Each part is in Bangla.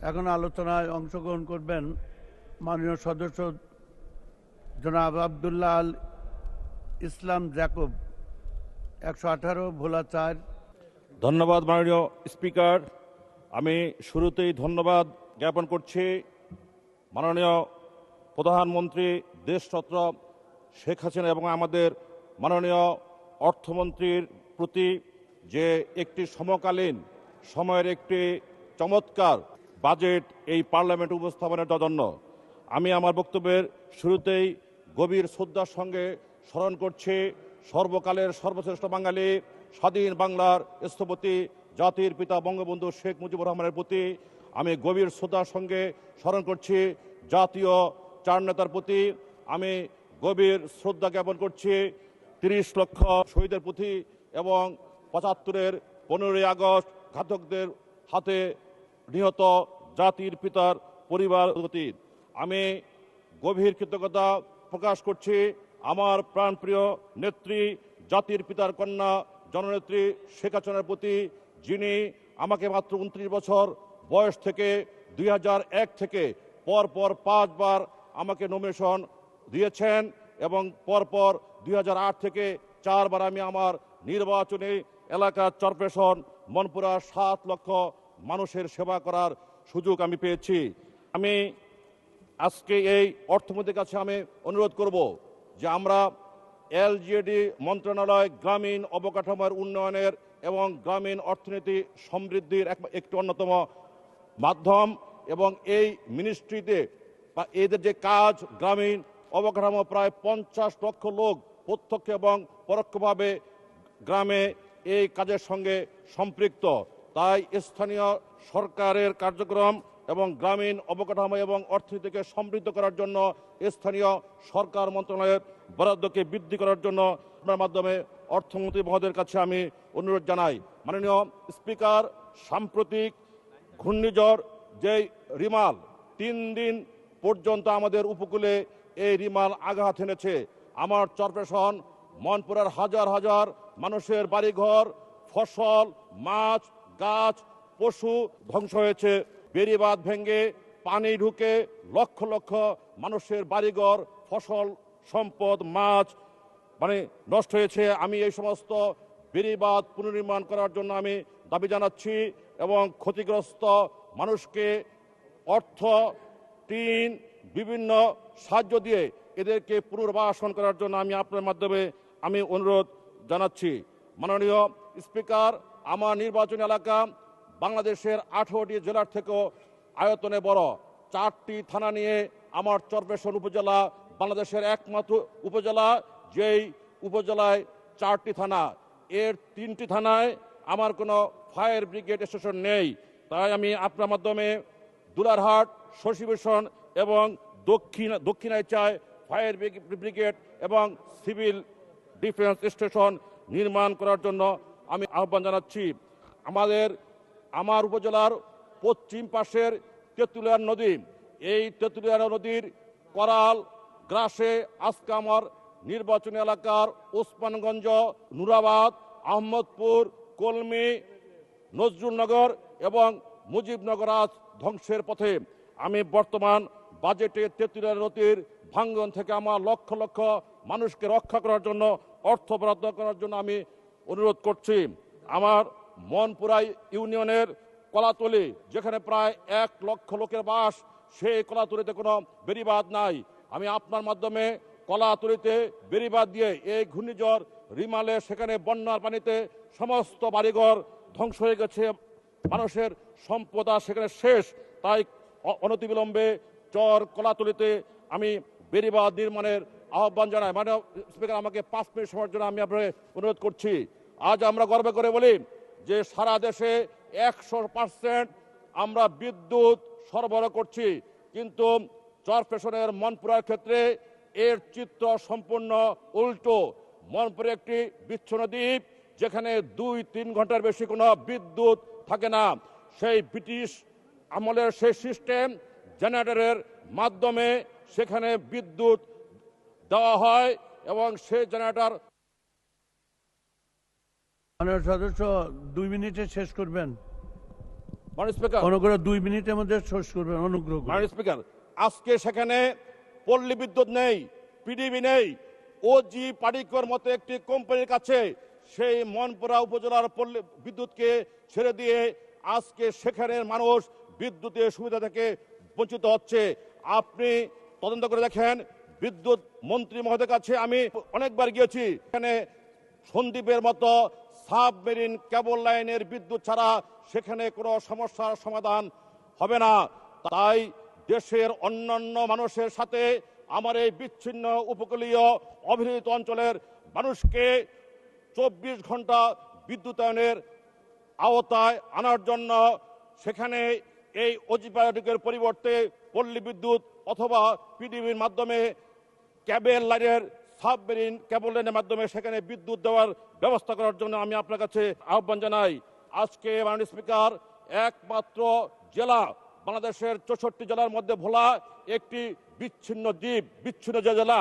এখন আলোচনায় অংশগ্রহণ করবেন মাননীয় সদস্য জনাব আব্দুল্লাহ আল ইসলাম জ্যাকব, 118 ভোলা 4। ধন্যবাদ মাননীয় স্পিকার। আমি শুরুতেই ধন্যবাদ জ্ঞাপন করছি মাননীয় প্রধানমন্ত্রী দেশরত্ন শেখ হাসিনা এবং আমাদের মাননীয় অর্থমন্ত্রীর প্রতি যে একটি সমকালীন সময়ের একটি চমৎকার বাজেট এই পার্লামেন্ট উপস্থাপনের জন্য আমি আমার বক্তব্যের শুরুতেই গভীর শ্রদ্ধার সঙ্গে স্মরণ করছি সর্বকালের সর্বশ্রেষ্ঠ বাঙালি স্বাধীন বাংলার স্থপতি জাতির পিতা বঙ্গবন্ধু শেখ মুজিবুর রহমানের প্রতি আমি গভীর শ্রদ্ধার সঙ্গে স্মরণ করছি জাতীয় চার নেতার প্রতি আমি গভীর শ্রদ্ধা জ্ঞাপন করছি ৩০ লক্ষ শহীদের প্রতি এবং ৭৫-এর ১৫ই আগস্ট ঘাতকদের হাতে নিহত জাতির পিতার পরিবার প্রতি আমি গভীর কৃতজ্ঞতা প্রকাশ করছি আমার প্রাণপ্রিয় নেত্রী জাতির পিতার কন্যা জননেত্রী শেখ হাসিনার প্রতি, যিনি আমাকে মাত্র 29 বছর বয়স থেকে 2001 থেকে পরপর 5 বার আমাকে নমিনেশন দিয়েছেন এবং পরপর 2008 থেকে 4 বার আমি আমার নির্বাচনী এলাকার চরপেশন মনপুরা 7 লক্ষ মানুষের সেবা করার সুযোগ আমি পেয়েছি। আমি আজকে এই অর্থমন্ত্রীর কাছে আমি অনুরোধ করব যে আমরা এলজিইডি মন্ত্রণালয় গ্রামীণ অবকাঠামোর উন্নয়নের এবং গ্রামীণ অর্থনীতি সমৃদ্ধির একটি অন্যতম মাধ্যম এবং এই মিনিস্ট্রিতে বা এদের যে কাজ গ্রামীণ অবকাঠামো প্রায় 50 লক্ষ লোক প্রত্যক্ষ এবং পরোক্ষভাবে গ্রামে এই কাজের সঙ্গে সম্পৃক্ত। তাই স্থানীয় সরকারের কার্যক্রম এবং গ্রামীণ অবকাঠামো এবং অর্থনীতিকে সমৃদ্ধ করার জন্য স্থানীয় সরকার মন্ত্রণালয়ের বরাদ্দকে বৃদ্ধি করার জন্য আপনার মাধ্যমে অর্থমন্ত্রী মহোদয়ের কাছে আমি অনুরোধ জানাই। মাননীয় স্পিকার, সাম্প্রতিক ঘূর্ণিঝড় যেই রিমাল 3 দিন পর্যন্ত আমাদের উপকূলে এই রিমাল আঘাত এনেছে। আমার চরপেশন মনপুরার হাজার হাজার মানুষের বাড়িঘর, ফসল, মাছ, গাছ, পশু ধ্বংস হয়েছে। বেড়িবাঁধ ভেঙে পানি ঢুকে লক্ষ লক্ষ মানুষের বাড়িঘর, ফসল, সম্পদ, মাছ নষ্ট হয়েছে। আমি এই সমস্ত বেড়িবাঁধ পুনর্নির্মাণ করার জন্য আমি দাবি জানাচ্ছি এবং ক্ষতিগ্রস্ত মানুষকে অর্থ, টিন, বিভিন্ন সাহায্য দিয়ে এদেরকে পুনর্বাসন করার জন্য আমি আপনার মাধ্যমে আমি অনুরোধ জানাচ্ছি। মাননীয় স্পিকার, আমার নির্বাচনী এলাকা বাংলাদেশের 18টি জেলার থেকেও আয়তনে বড়। 4টি থানা নিয়ে আমার চরপেশন উপজেলা বাংলাদেশের একমাত্র উপজেলা যেই উপজেলায় 4টি থানা, এর 3টি থানায় আমার কোনো ফায়ার ব্রিগেড স্টেশন নেই। তাই আমি আপনার মাধ্যমে দুলারহাট, শশীভূষণ এবং দক্ষিণাইচায় ফায়ার ব্রিগেড এবং সিভিল ডিফেন্স স্টেশন নির্মাণ করার জন্য আমি আহ্বান জানাচ্ছি। আমার উপজেলার পশ্চিম পাশের তেঁতুলিয়া নদী, এই তেঁতুলিয়া নদীর করাল গ্রাসে আজকে আমার নির্বাচনী এলাকার ওসমানগঞ্জ, নুরাবাদ, আহমদপুর, কলমি, নজরুলনগর এবং মুজিবনগর আজ ধ্বংসের পথে। আমি বর্তমান বাজেটে তেঁতুলিয়া নদীর ভাঙ্গন থেকে আমার লক্ষ লক্ষ মানুষকে রক্ষা করার জন্য অর্থ বরাদ্দ করার জন্য আমি অনুরোধ করছি। আমার মনপুরা ইউনিয়নের কলাতলি, যেখানে প্রায় 1 লক্ষ লোকের বাস, সেই কলাতলিতে কোনো বেড়িবাঁধ নাই। আমি আপনার মাধ্যমে কলাতলিতে বেড়িবাঁধ দিয়ে এই ঘূর্ণিঝড় রিমালে সেখানে বন্যার পানিতে সমস্ত বাড়িঘর ধ্বংস হয়ে গেছে, মানুষের সম্পদ সেখানে শেষ। তাই অনতিবিলম্বে চর কলাতলিতে আমি বেড়িবাঁধ নির্মাণের আহ্বান জানাই। মাননীয় স্পিকার, আমাকে 5 মিনিট সময়ের জন্য আমি আপনাকে অনুরোধ করছি। আজ আমরা গর্ব করে বলি যে সারা দেশে 100% আমরা বিদ্যুৎ সরবরাহ করছি, কিন্তু চরপেশনের মনপুরার ক্ষেত্রে এর চিত্র সম্পূর্ণ উল্টো। মনপুরে একটি বিচ্ছিন্ন দ্বীপ, যেখানে 2-3 ঘন্টার বেশি কোনো বিদ্যুৎ থাকে না। সেই ব্রিটিশ আমলের সেই সিস্টেম জেনারেটরের মাধ্যমে সেখানে বিদ্যুৎ দেওয়া হয় এবং সেই জেনারেটর। মাননীয় সদস্য 2 মিনিটে শেষ করবেন। মাননীয় স্পিকার, অনুগ্রহ 2 মিনিটের মধ্যে শেষ করবেন, অনুগ্রহ করে। মাননীয় স্পিকার, আজকে সেখানে পল্লী বিদ্যুৎ নেই, পিডিবি নেই, ওজি পাডিকর মতো একটি কোম্পানির কাছে সেই মনপুরা উপজেলার পল্লী বিদ্যুৎকে ছেড়ে দিয়ে আজকে সেখানের মানুষ বিদ্যুতের সুবিধা থেকে বঞ্চিত হচ্ছে। আপনি তদন্ত করে দেখেন। বিদ্যুৎ মন্ত্রী মহোদয়ের কাছে আমি অনেকবার গিয়েছি। এখানে সন্দ্বীপের মতো সাবমেরিন কেবল লাইনের বিদ্যুৎ ছাড়া সেখানে কোনো সমস্যার সমাধান হবে না। তাই দেশের অন্যান্য মানুষের সাথে আমার এই বিচ্ছিন্ন উপকূলীয় অবহেলিত অঞ্চলের মানুষকে 24 ঘন্টা বিদ্যুতায়নের আওতায় আনার জন্য সেখানে এই ওজিপায়টিকের পরিবর্তে পল্লী বিদ্যুৎ অথবা পিডিবির মাধ্যমে ক্যাবেল লাইনের সাবমেরিন কেবল লাইনের মাধ্যমে সেখানে বিদ্যুৎ দেওয়ার ব্যবস্থা করার জন্য আমি আপনার কাছে আহ্বান জানাই। আজকে মাননীয় স্পিকার, একমাত্র জেলা বাংলাদেশের 64 জেলার মধ্যে ভোলা একটি বিচ্ছিন্ন দ্বীপ, বিচ্ছিন্ন জেলা,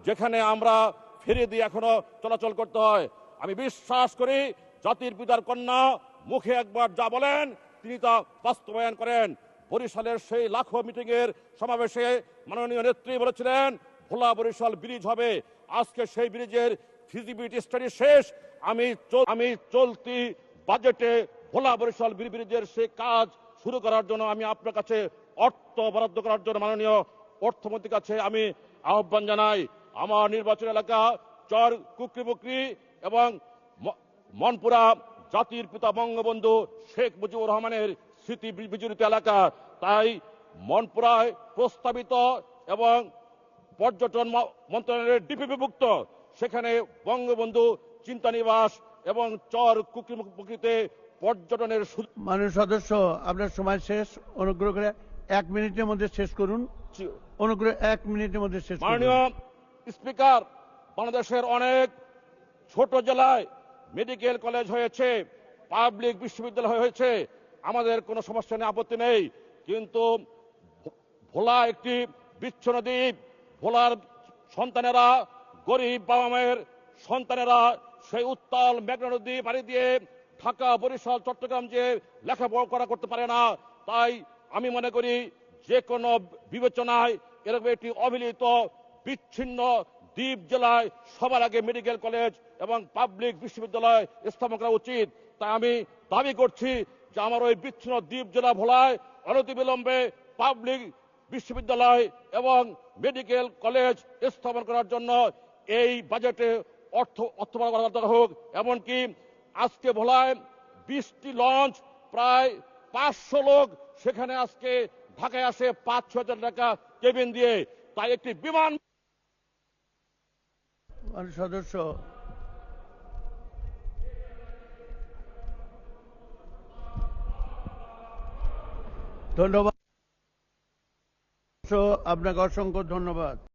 যেখানে আমরা ফেরি দিয়ে এখনো চলাচল করতে হয়। আমি বিশ্বাস করি জাতির পিতার কন্যা মুখে একবার যা বলেন তিনি তা বাস্তবায়ন করেন। বরিশালের সেই লাখো মিটিং এর সমাবেশে মাননীয় নেত্রী বলেছিলেন ভোলা বরিশাল ব্রিজ হবে। আজকে সেই ব্রিজের ফিজিবিলিটি স্টাডি শেষ। আমি চলতি বাজেটে ভোলা বরিশাল ব্রিজের সেই কাজ শুরু করার জন্য আমি আপনার কাছে অর্থ বরাদ্দ করার জন্য মাননীয় অর্থমন্ত্রীর কাছে আমি আহ্বান জানাই। আমার নির্বাচন এলাকা চর কুকরিবুকরি এবং মনপুরা জাতির পিতা বঙ্গবন্ধু শেখ মুজিবুর রহমানের স্মৃতি বিজড়িত এলাকা। তাই মনপুরায় প্রস্তাবিত এবং পর্যটন মন্ত্রণালয়ের ডিপিপিভুক্ত সেখানে বঙ্গবন্ধু চিন্তানিবাস এবং চর কুকরিবুকরিতে পর্যটনের। মাননীয় সদস্য, আপনার সময় শেষ। অনুগ্রহ করে 1 মিনিটের মধ্যে শেষ করুন। অনুগ্রহ 1 মিনিটের মধ্যে শেষ করুন। মাননীয় স্পিকার, বাংলাদেশের অনেক ছোট জেলায় মেডিকেল কলেজ হয়েছে, পাবলিক বিশ্ববিদ্যালয় হয়েছে, আমাদের কোনো সমস্যা নেই, আপত্তি নেই। কিন্তু ভোলা একটি বিচ্ছিন্ন দ্বীপ। ভোলার সন্তানেরা, গরিব বাবা মায়ের সন্তানেরা সেই উত্তাল মেঘনা নদী পাড়ি দিয়ে ঢাকা, বরিশাল, চট্টগ্রাম যে লেখাপড়া করতে পারে না। তাই আমি মনে করি যে কোনো বিবেচনায় এরকম একটি অবহেলিত বিচ্ছিন্ন দ্বীপ জেলায় সবার আগে মেডিকেল কলেজ এবং পাবলিক বিশ্ববিদ্যালয় স্থাপন করা উচিত। তাই আমি দাবি করছি যে আমার ওই বিচ্ছিন্ন দ্বীপ জেলা ভোলায় অনতিবিলম্বে পাবলিক বিশ্ববিদ্যালয় এবং মেডিকেল কলেজ স্থাপন করার জন্য এই বাজেটে অর্থ বরাদ্দ হোক। এমনকি আজকে ভোলায় 20টি লঞ্চ, প্রায় 500 লোক সেখানে আজকে ঢাকায় আসে 5-6 হাজার টাকা কেবিন দিয়ে। তাই একটি বিমান সদস্য, ধন্যবাদ। আপনাকে অসংখ্য ধন্যবাদ।